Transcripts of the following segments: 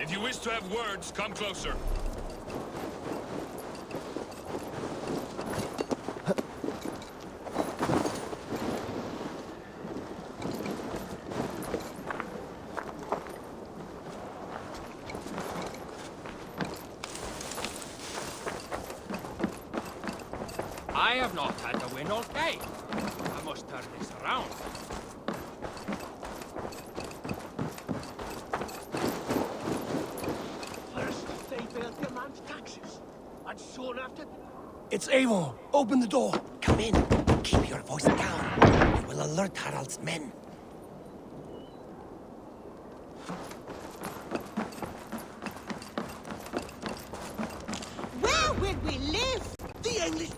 If you wish to have words, come closer. I have not had to win all day. I must turn this around. First, they built their man's taxes. And soon after... It's Eivor. Open the door. Come in. Keep your voice down. You will alert Harald's men. Where will we live? The English...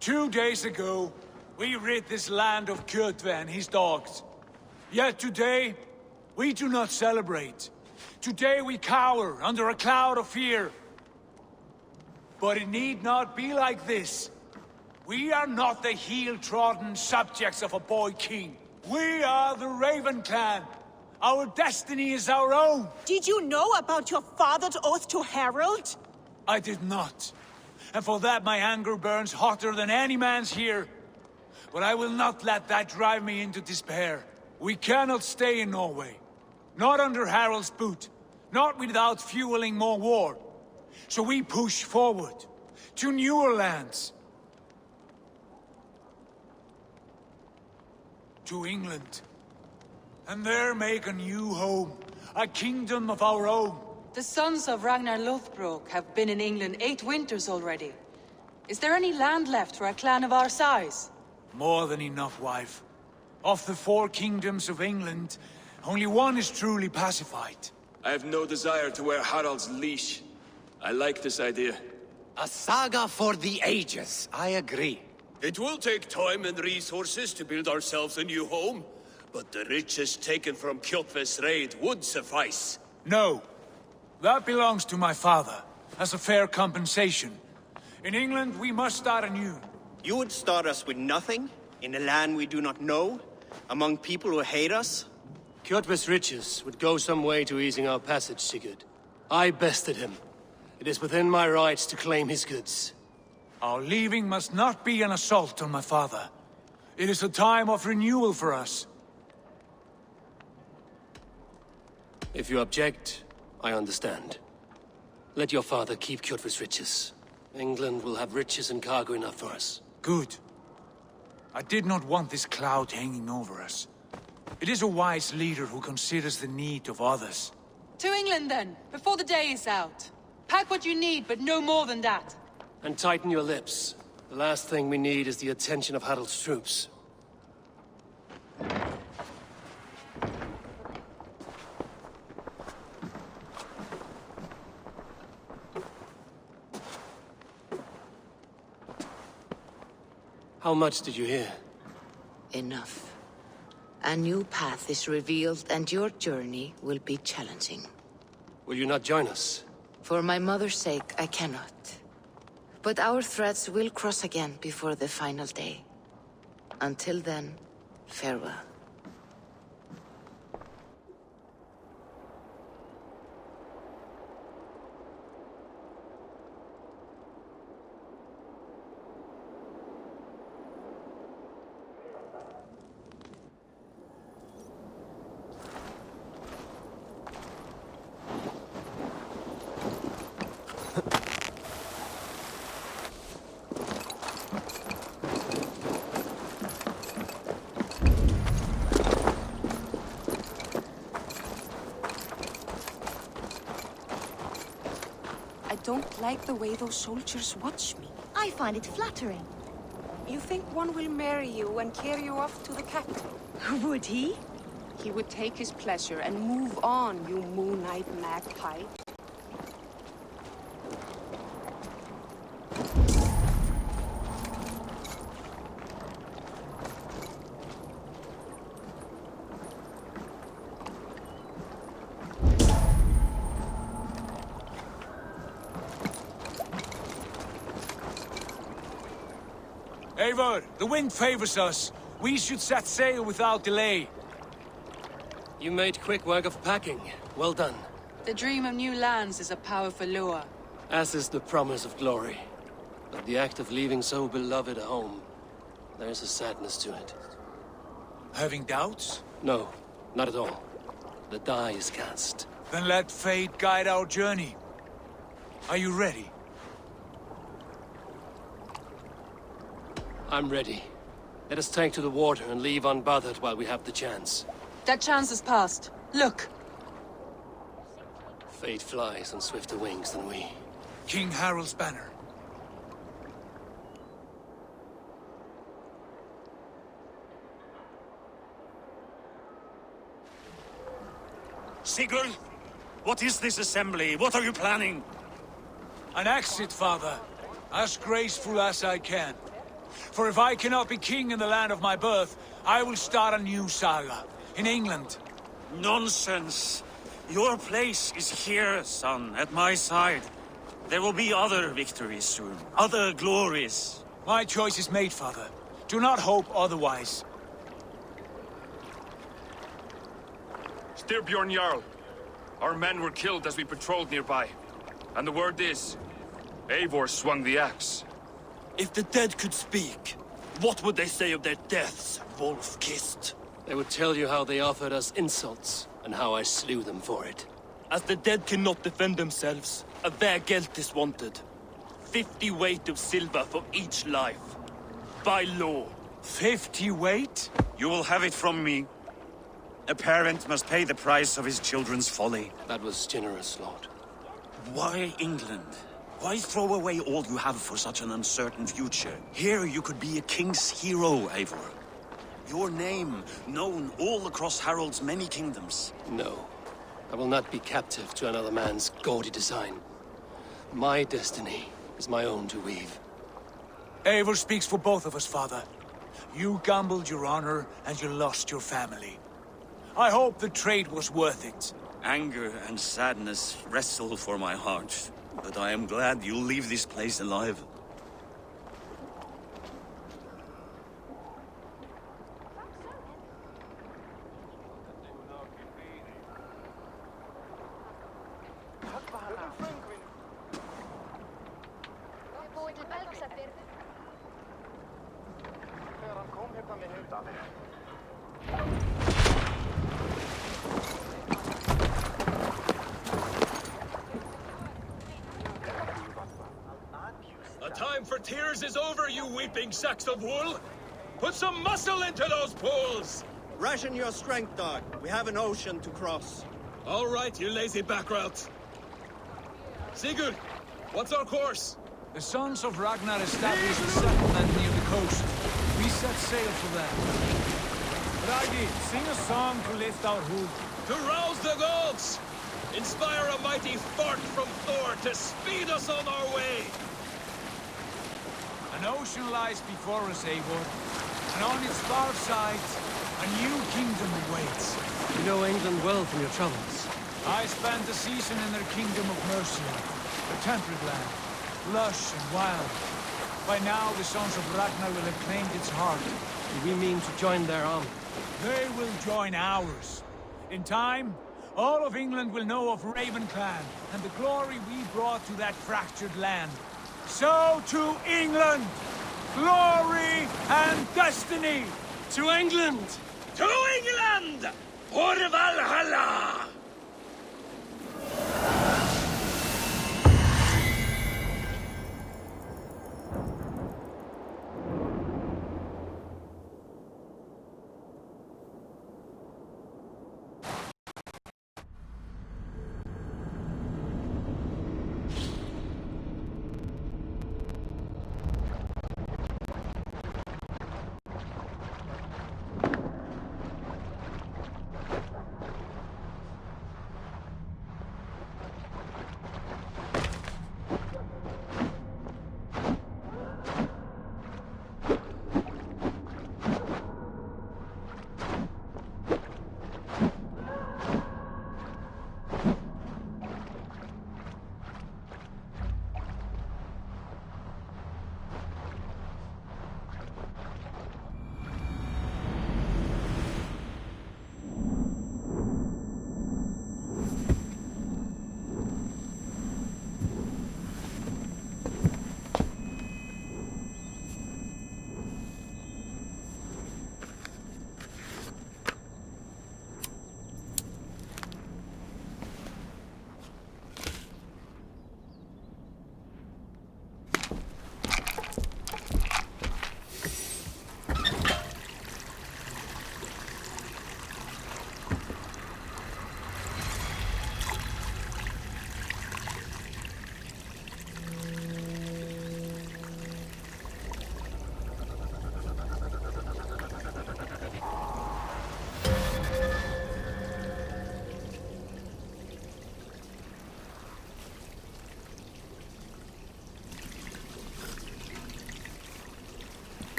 2 days ago, we rid this land of Kjotve and his dogs. Yet today, we do not celebrate. Today we cower under a cloud of fear. But it need not be like this. We are not the heel-trodden subjects of a boy king. We are the Raven clan. Our destiny is our own. Did you know about your father's oath to Harald? I did not. And for that my anger burns hotter than any man's here. But I will not let that drive me into despair. We cannot stay in Norway. Not under Harald's boot. Not without fueling more war. So we push forward. To newer lands. To England. And there make a new home. A kingdom of our own. The sons of Ragnar Lothbrok have been in England 8 winters already. Is there any land left for a clan of our size? More than enough, wife. Of the 4 kingdoms of England, only one is truly pacified. I have no desire to wear Harald's leash. I like this idea. A saga for the ages. I agree. It will take time and resources to build ourselves a new home, but the riches taken from Kjotve's raid would suffice. No. That belongs to my father, as a fair compensation. In England, we must start anew. You would start us with nothing? In a land we do not know? Among people who hate us? Kjotve's riches would go some way to easing our passage, Sigurd. I bested him. It is within my rights to claim his goods. Our leaving must not be an assault on my father. It is a time of renewal for us. If you object, I understand. Let your father keep Kjotve's riches. England will have riches and cargo enough for us. Good. I did not want this cloud hanging over us. It is a wise leader who considers the need of others. To England then, before the day is out. Pack what you need, but no more than that. And tighten your lips. The last thing we need is the attention of Harald's troops. How much did you hear? Enough. A new path is revealed and your journey will be challenging. Will you not join us? For my mother's sake, I cannot. But our threads will cross again before the final day. Until then, farewell. I don't like the way those soldiers watch me. I find it flattering. You think one will marry you and carry you off to the capital? Would he? He would take his pleasure and move on, you moon-eyed magpie. Eivor, the wind favors us. We should set sail without delay. You made quick work of packing. Well done. The dream of new lands is a powerful lure. As is the promise of glory. But the act of leaving so beloved a home, there's a sadness to it. Having doubts? No, not at all. The die is cast. Then let fate guide our journey. Are you ready? I'm ready. Let us take to the water and leave unbothered while we have the chance. That chance is past. Look! Fate flies on swifter wings than we. King Harald's banner. Sigurd, what is this assembly? What are you planning? An exit, father. As graceful as I can. For if I cannot be king in the land of my birth, I will start a new saga. In England. Nonsense. Your place is here, son, at my side. There will be other victories soon. Other glories. My choice is made, father. Do not hope otherwise. Styrbjorn Jarl. Our men were killed as we patrolled nearby. And the word is, Eivor swung the axe. If the dead could speak, what would they say of their deaths, wolf-kissed? They would tell you how they offered us insults, and how I slew them for it. As the dead cannot defend themselves, a vergelt is wanted. 50 weight of silver for each life. By law. 50 weight? You will have it from me. A parent must pay the price of his children's folly. That was generous, Lord. Why England? Why throw away all you have for such an uncertain future? Here you could be a king's hero, Eivor. Your name known all across Harald's many kingdoms. No. I will not be captive to another man's gaudy design. My destiny is my own to weave. Eivor speaks for both of us, father. You gambled your honor, and you lost your family. I hope the trade was worth it. Anger and sadness wrestle for my heart, but I am glad you'll leave this place alive. The time for tears is over, you weeping sacks of wool! Put some muscle into those pulls! Ration your strength, dog. We have an ocean to cross. All right, you lazy backrout. Sigurd, what's our course? The sons of Ragnar established a settlement near the coast. We set sail for them. Raggi, sing a song to lift our hoof. To rouse the gods! Inspire a mighty fart from Thor to speed us on our way! An ocean lies before us, Eivor. And on its far side, a new kingdom awaits. You know England well from your travels. I spent a season in their kingdom of Mercia, a temperate land, lush and wild. By now, the sons of Ragnar will have claimed its heart. Do we mean to join their army? They will join ours. In time, all of England will know of Raven Clan and the glory we brought to that fractured land. So to England! Glory and destiny! To England! To England! For Valhalla!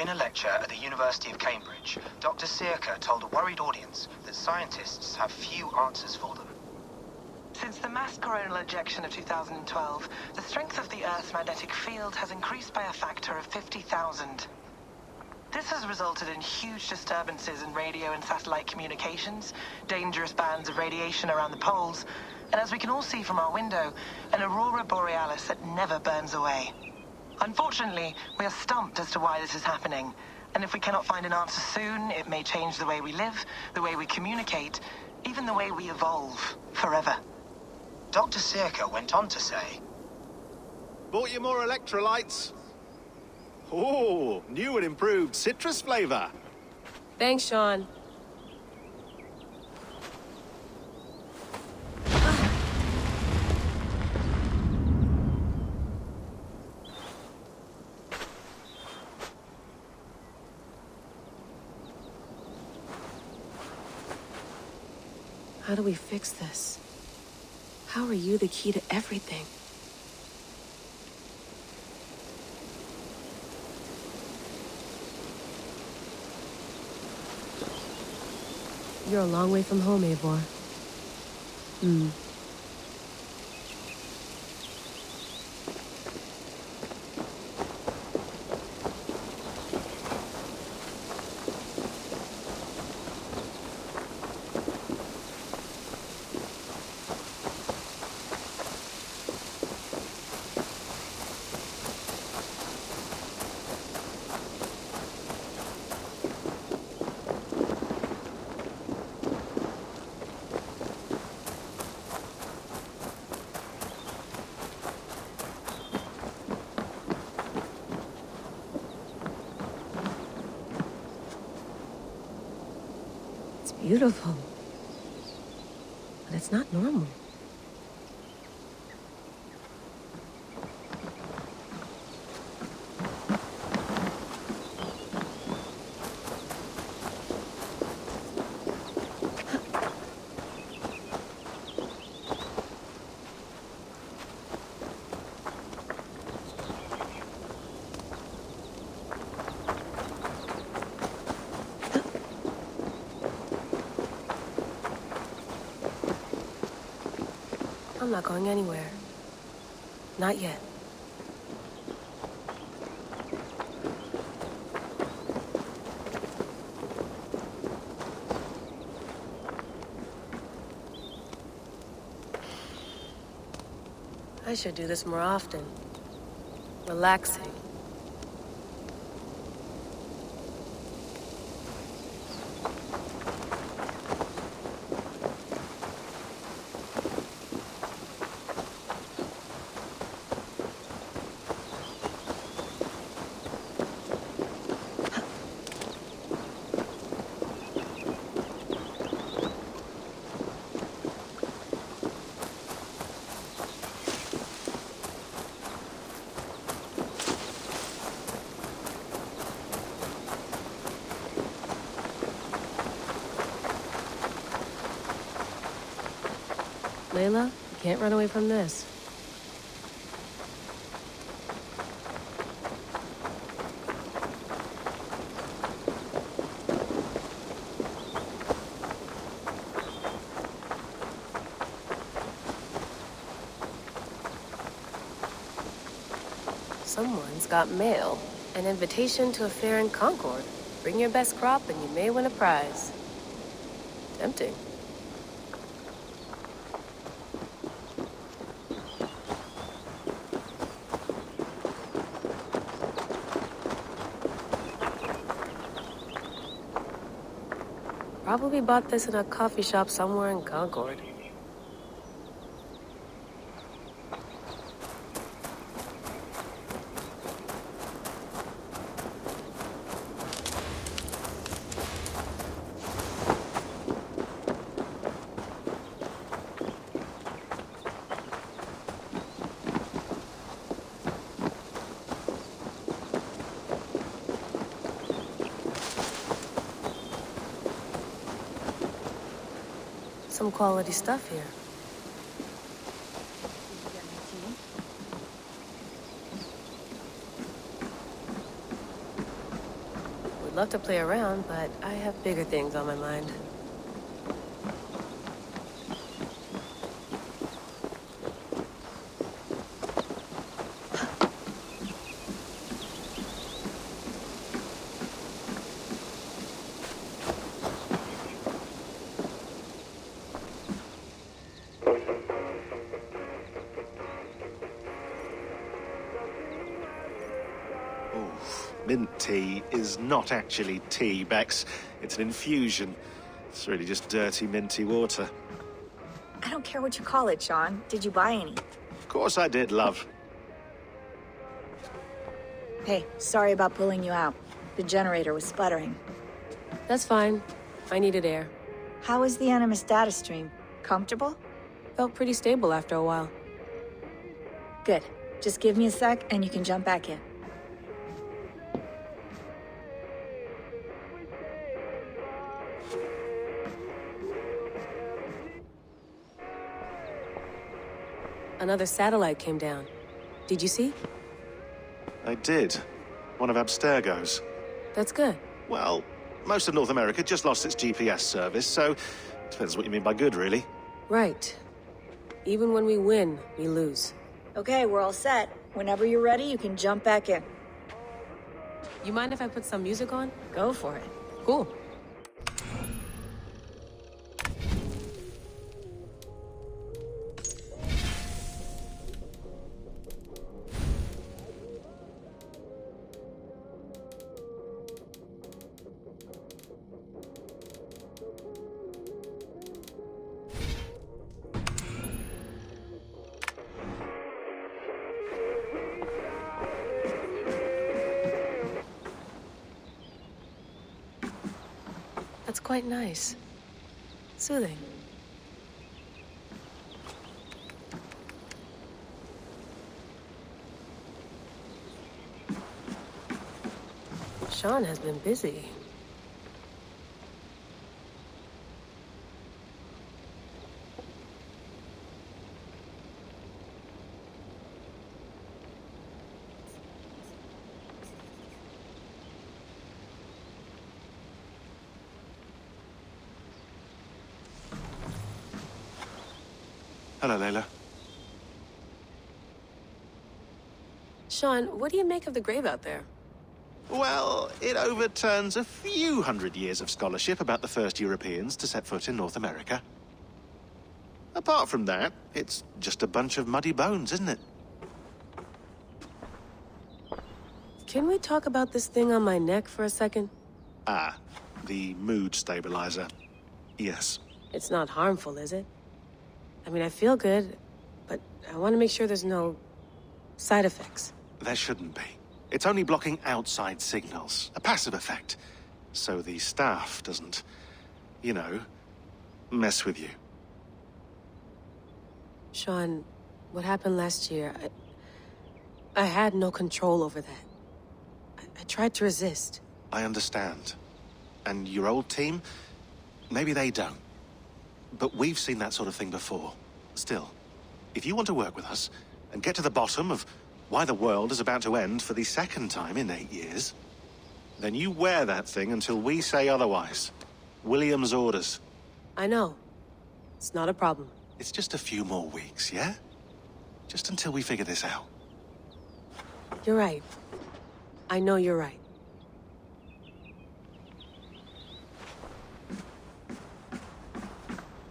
In a lecture at the University of Cambridge, Dr. Searca told a worried audience that scientists have few answers for them. Since the mass coronal ejection of 2012, the strength of the Earth's magnetic field has increased by a factor of 50,000. This has resulted in huge disturbances in radio and satellite communications, dangerous bands of radiation around the poles, and as we can all see from our window, an aurora borealis that never burns away. Unfortunately, we are stumped as to why this is happening, and if we cannot find an answer soon, it may change the way we live, the way we communicate, even the way we evolve, forever. Dr. Searca went on to say, Bought you more electrolytes? Oh, new and improved citrus flavor. Thanks, Sean. How do we fix this? How are you the key to everything? You're a long way from home, Eivor. Beautiful. But it's not normal. I'm not going anywhere. Not yet. I should do this more often. Relaxing. Layla, you can't run away from this. Someone's got mail. An invitation to a fair in Concord. Bring your best crop and you may win a prize. Tempting. Probably bought this in a coffee shop somewhere in Concord. Some quality stuff here. I'd love to play around, but I have bigger things on my mind. Mint tea is not actually tea, Bex. It's an infusion. It's really just dirty, minty water. I don't care what you call it, Sean. Did you buy any? Of course I did, love. Hey, sorry about pulling you out. The generator was sputtering. That's fine. I needed air. How was the Animus data stream? Comfortable? Felt pretty stable after a while. Good. Just give me a sec and you can jump back in. Another satellite came down. Did you see? I did. One of Abstergo's. That's good. Well, most of North America just lost its GPS service, so depends what you mean by good, really. Right. Even when we win, we lose. Okay, we're all set. Whenever you're ready, you can jump back in. You mind if I put some music on? Go for it. Cool. That's quite nice. Soothing. Sean has been busy. Hello, Layla. Sean, what do you make of the grave out there? Well, it overturns a few hundred years of scholarship about the first Europeans to set foot in North America. Apart from that, it's just a bunch of muddy bones, isn't it? Can we talk about this thing on my neck for a second? Ah, the mood stabilizer. Yes. It's not harmful, is it? I mean, I feel good, but I want to make sure there's no side effects. There shouldn't be. It's only blocking outside signals, a passive effect. So the staff doesn't, you know, mess with you. Sean, what happened last year, I had no control over that. I tried to resist. I understand. And your old team, maybe they don't. But we've seen that sort of thing before. Still, if you want to work with us and get to the bottom of why the world is about to end for the second time in 8 years, then you wear that thing until we say otherwise. William's orders. I know. It's not a problem. It's just a few more weeks, yeah? Just until we figure this out. You're right. I know you're right.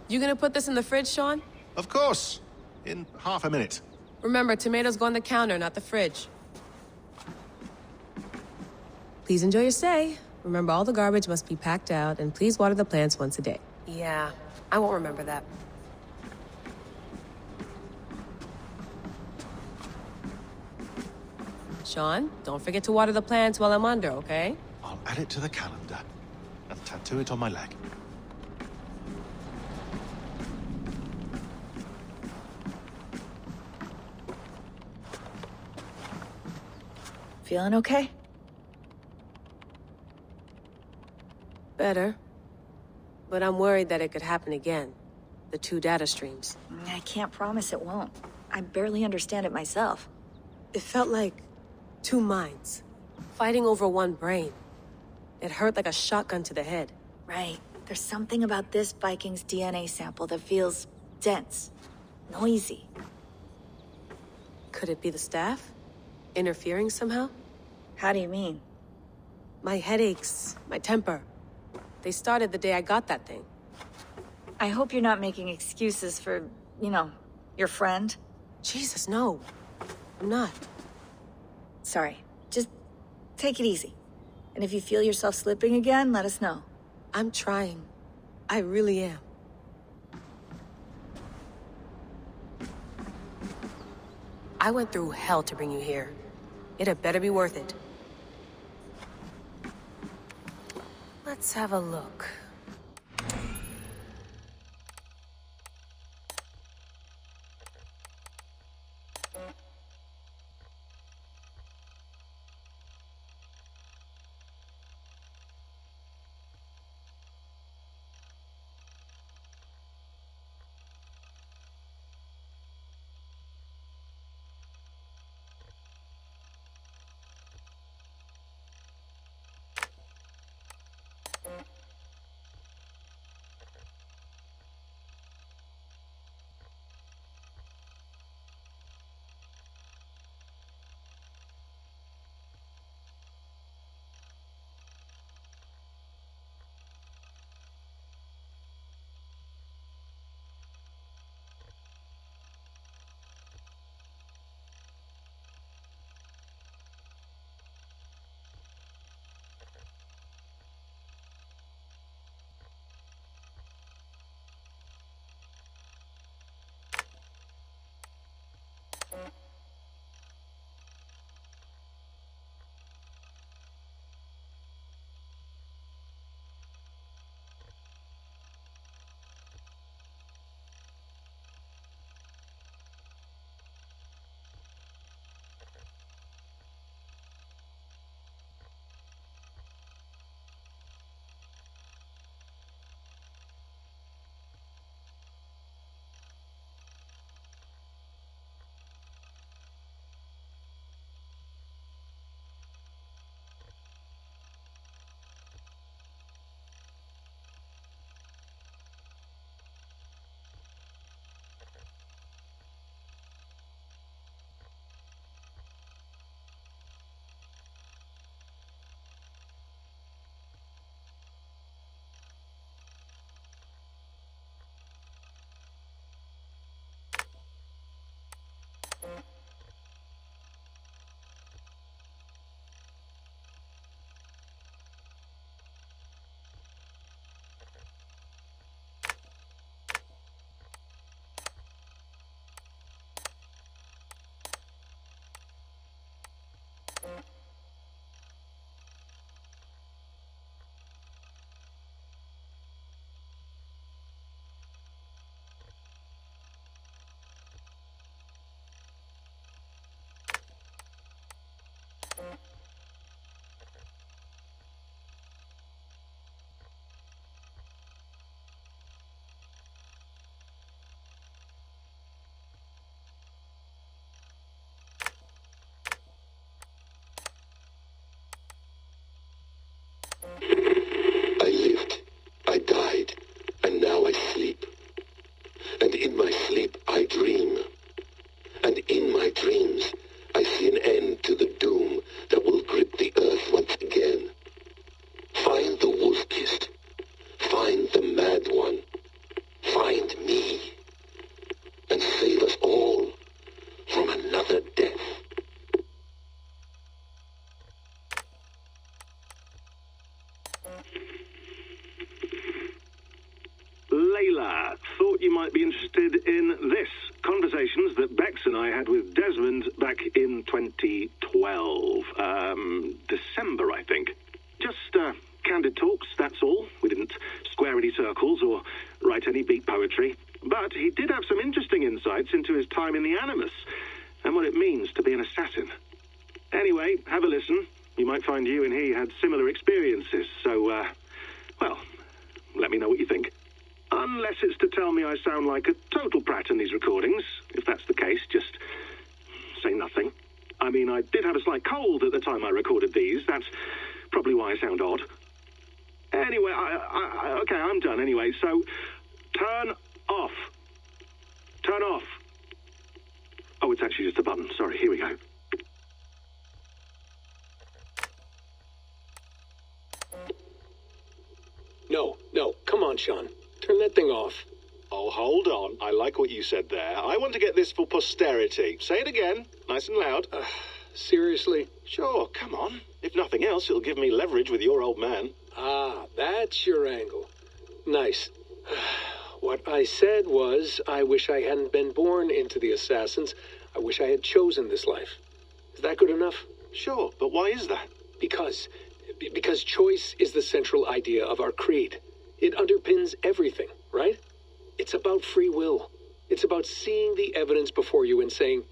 You gonna put this in the fridge, Sean? Of course. In half a minute. Remember, tomatoes go on the counter, not the fridge. Please enjoy your stay. Remember, all the garbage must be packed out, and please water the plants once a day. Yeah, I won't remember that. Sean, don't forget to water the plants while I'm under, okay? I'll add it to the calendar and tattoo it on my leg. Feeling okay? Better. But I'm worried that it could happen again. The 2 data streams. I can't promise it won't. I barely understand it myself. It felt like 2 minds, fighting over 1 brain. It hurt like a shotgun to the head. Right. There's something about this Viking's DNA sample that feels dense, noisy. Could it be the staff? Interfering somehow? How do you mean? My headaches, my temper. They started the day I got that thing. I hope you're not making excuses for, you know, your friend. Jesus, no. I'm not. Sorry. Just take it easy. And if you feel yourself slipping again, let us know. I'm trying. I really am. I went through hell to bring you here. It had better be worth it. Let's have a look. I lived, I died, and now I sleep. And in my sleep I dream. And in my dreams I see an end to the doom that will grip the earth once again. Find the wolf-kissed. Find the mad one. Find me. And save us all from another death. Layla, thought you might be interested in this. Conversations that Bex and I had with Desmond back in 2012. December, I think. Just candid talks, that's all. We didn't square any circles or write any beat poetry. But he did have some interesting insights into his time in the Animus and what it means to be an assassin. Anyway, have a listen. You might find you and he had similar experiences, so, well, let me know what you think. Unless it's to tell me I sound like a total prat in these recordings. If that's the case, just say nothing. I mean, I did have a slight cold at the time I recorded these. That's probably why I sound odd. Anyway, okay, I'm done anyway, so turn off. Turn off. Oh, it's actually just a button. Sorry, here we go. No, come on, Sean. Turn that thing off. Oh, hold on. I like what you said there. I want to get this for posterity. Say it again, nice and loud. Seriously? Sure, come on. If nothing else, it'll give me leverage with your old man. Ah, that's your angle. Nice. What I said was, I wish I hadn't been born into the Assassins. I wish I had chosen this life. Is that good enough? Sure, but why is that? Because choice is the central idea of our creed. It underpins everything, right? It's about free will. It's about seeing the evidence before you and saying,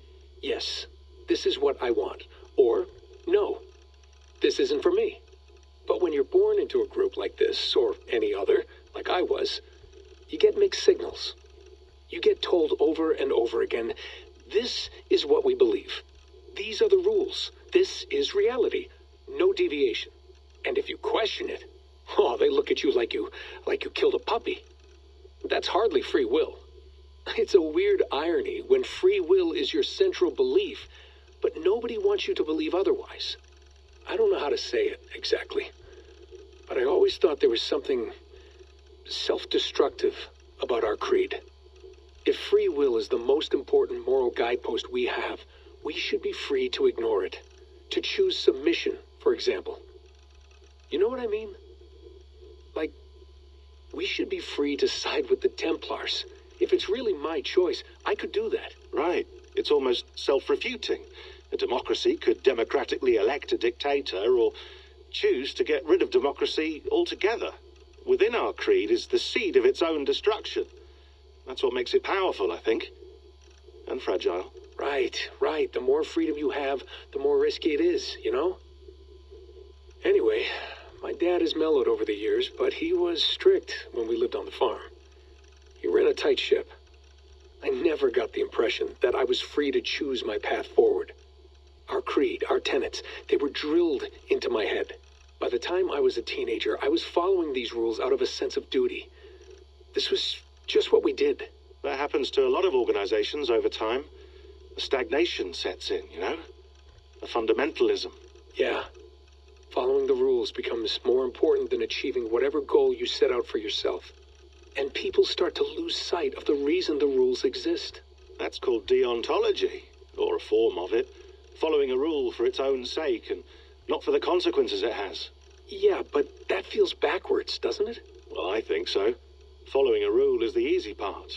yes, this is what I want. Or, no, this isn't for me. But when you're born into a group like this, or any other, like I was, you get mixed signals. You get told over and over again, this is what we believe. These are the rules. This is reality. No deviation. And if you question it, oh, they look at you like you killed a puppy. That's hardly free will. It's a weird irony when free will is your central belief, but nobody wants you to believe otherwise. I don't know how to say it exactly, but I always thought there was something self-destructive about our creed. If free will is the most important moral guidepost we have, we should be free to ignore it. To choose submission, for example. You know what I mean? Like, we should be free to side with the Templars. If it's really my choice, I could do that. Right. It's almost self-refuting. A democracy could democratically elect a dictator or choose to get rid of democracy altogether. Within our creed is the seed of its own destruction. That's what makes it powerful, I think. And fragile. Right. The more freedom you have, the more risky it is, you know? Anyway, my dad has mellowed over the years, but he was strict when we lived on the farm. He ran a tight ship. I never got the impression that I was free to choose my path forward. Our creed, our tenets, they were drilled into my head. By the time I was a teenager, I was following these rules out of a sense of duty. This was just what we did. That happens to a lot of organizations over time. A stagnation sets in, you know? A fundamentalism. Yeah. Following the rules becomes more important than achieving whatever goal you set out for yourself. And people start to lose sight of the reason the rules exist. That's called deontology, or a form of it. Following a rule for its own sake and not for the consequences it has. Yeah, but that feels backwards, doesn't it? Well, I think so. Following a rule is the easy part.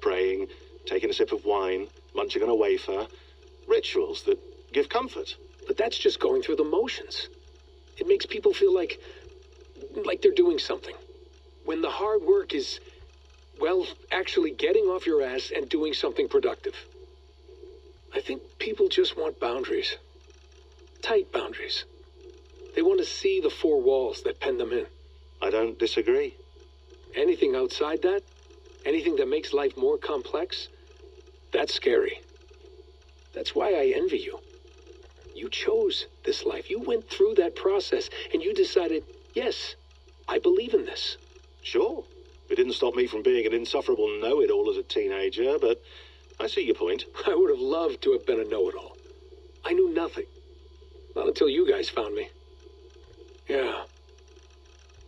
Praying, taking a sip of wine, munching on a wafer. Rituals that give comfort. But that's just going through the motions. It makes people feel like they're doing something. When the hard work is, well, actually getting off your ass and doing something productive. I think people just want boundaries. Tight boundaries. They want to see the four walls that pen them in. I don't disagree. Anything outside that, anything that makes life more complex, that's scary. That's why I envy you. You chose this life. You went through that process, and you decided, yes, I believe in this. Sure. It didn't stop me from being an insufferable know-it-all as a teenager, but I see your point. I would have loved to have been a know-it-all. I knew nothing. Not until you guys found me. Yeah.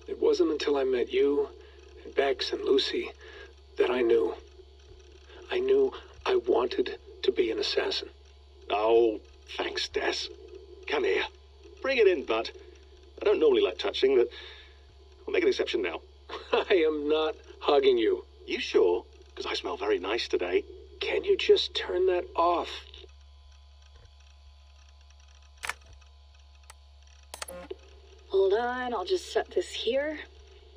It wasn't until I met you, and Bex, and Lucy, that I knew. I knew I wanted to be an assassin. Oh, thanks, Des. Come here. Bring it in, bud. I don't normally like touching, but I'll make an exception now. I am not hugging you. You sure? Because I smell very nice today. Can you just turn that off? Hold on, I'll just set this here.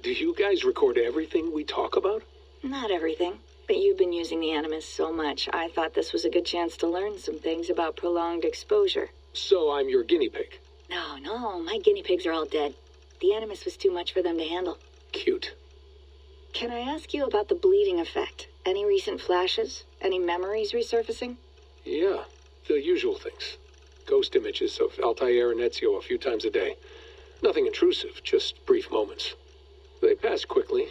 Do you guys record everything we talk about? Not everything, but you've been using the Animus so much, I thought this was a good chance to learn some things about prolonged exposure. So I'm your guinea pig? No, my guinea pigs are all dead. The Animus was too much for them to handle. Cute. Can I ask you about the bleeding effect? Any recent flashes? Any memories resurfacing? Yeah, the usual things. Ghost images of Altair and Ezio a few times a day. Nothing intrusive, just brief moments. They passed quickly,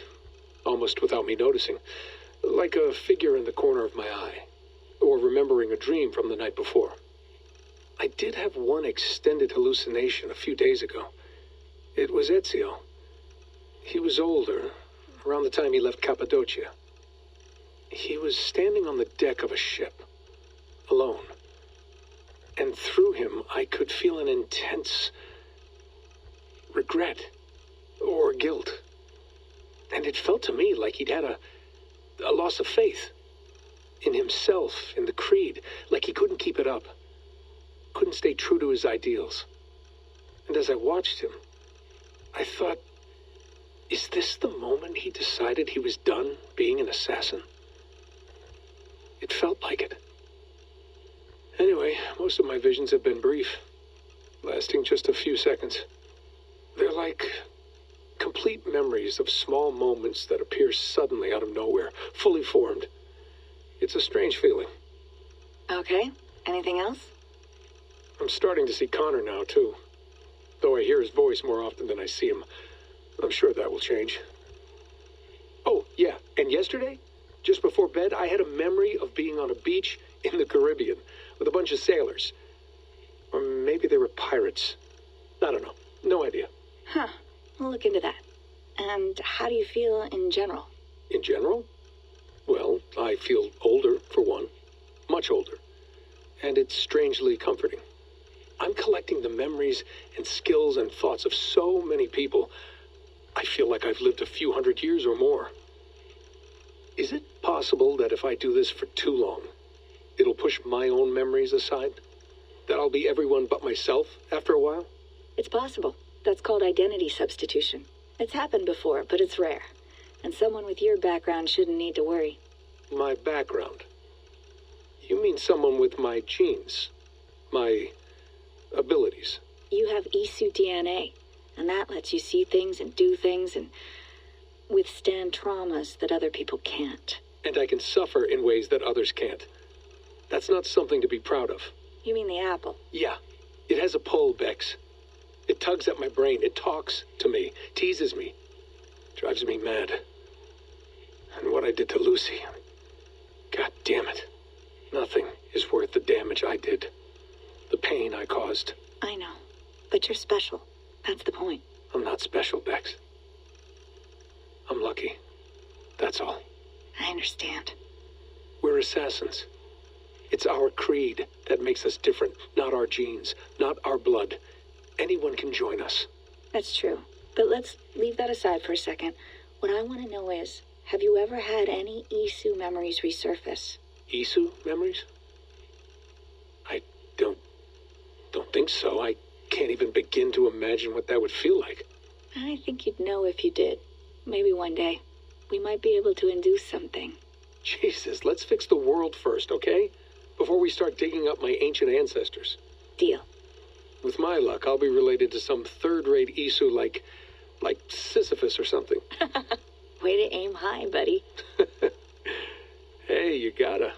almost without me noticing, like a figure in the corner of my eye, or remembering a dream from the night before. I did have one extended hallucination a few days ago. It was Ezio. He was older, around the time he left Cappadocia. He was standing on the deck of a ship, alone. And through him, I could feel an intense regret or guilt. And it felt to me like he'd had a loss of faith in himself, in the Creed, like he couldn't keep it up, couldn't stay true to his ideals. And as I watched him, I thought, is this the moment he decided he was done being an assassin? It felt like it. Anyway, most of my visions have been brief, lasting just a few seconds. They're like complete memories of small moments that appear suddenly out of nowhere, fully formed. It's a strange feeling. Okay, anything else? I'm starting to see Connor now, too. Though I hear his voice more often than I see him. I'm sure that will change. Oh, yeah, and yesterday, just before bed, I had a memory of being on a beach in the Caribbean with a bunch of sailors. Or maybe they were pirates. I don't know. No idea. Huh. We'll look into that. And how do you feel in general? In general? Well, I feel older, for one. Much older. And it's strangely comforting. I'm collecting the memories and skills and thoughts of so many people. I feel like I've lived a few hundred years or more. Is it possible that if I do this for too long, it'll push my own memories aside? That I'll be everyone but myself after a while? It's possible. That's called identity substitution. It's happened before, but it's rare. And someone with your background shouldn't need to worry. My background? You mean someone with my genes? My abilities? You have Isu DNA, and that lets you see things and do things and withstand traumas that other people can't. And I can suffer in ways that others can't. That's not something to be proud of. You mean the apple? Yeah. It has a pull, Bex. It tugs at my brain. It talks to me. Teases me. Drives me mad. And what I did to Lucy... God damn it. Nothing is worth the damage I did. The pain I caused. I know. But you're special. That's the point. I'm not special, Bex. I'm lucky. That's all. I understand. We're assassins. It's our creed that makes us different, not our genes, not our blood. Anyone can join us. That's true. But let's leave that aside for a second. What I want to know is, have you ever had any Isu memories resurface? Isu memories? I don't think so. I can't even begin to imagine what that would feel like. I think you'd know if you did. Maybe one day. We might be able to induce something. Jesus, let's fix the world first, okay? Before we start digging up my ancient ancestors. Deal. With my luck, I'll be related to some third-rate Isu like Sisyphus or something. Way to aim high, buddy. Hey, you gotta.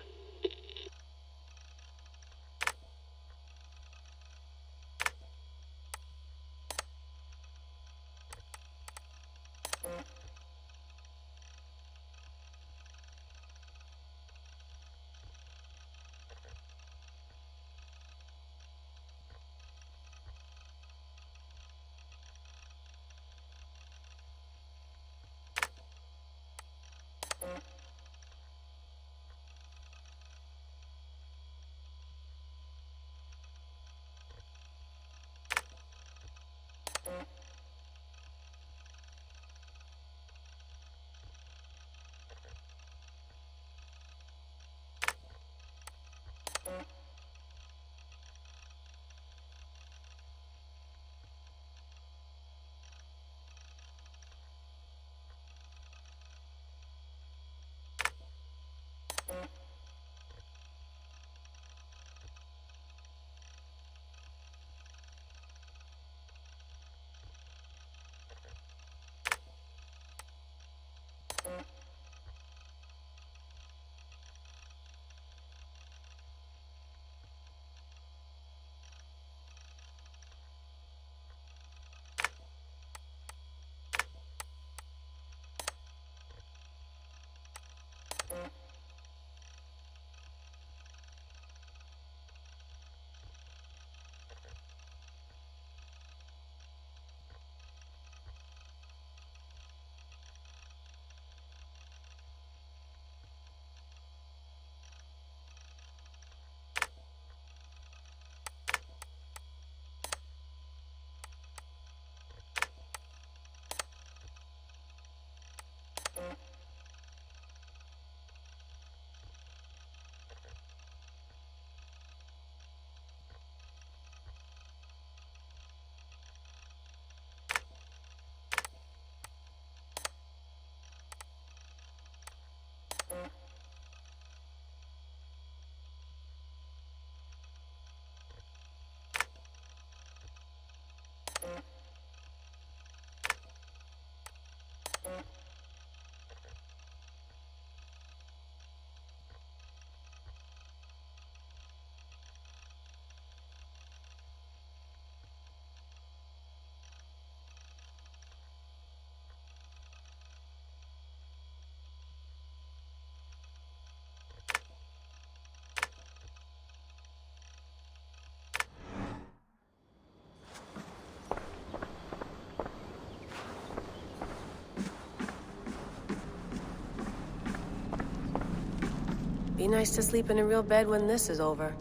Be nice to sleep in a real bed when this is over.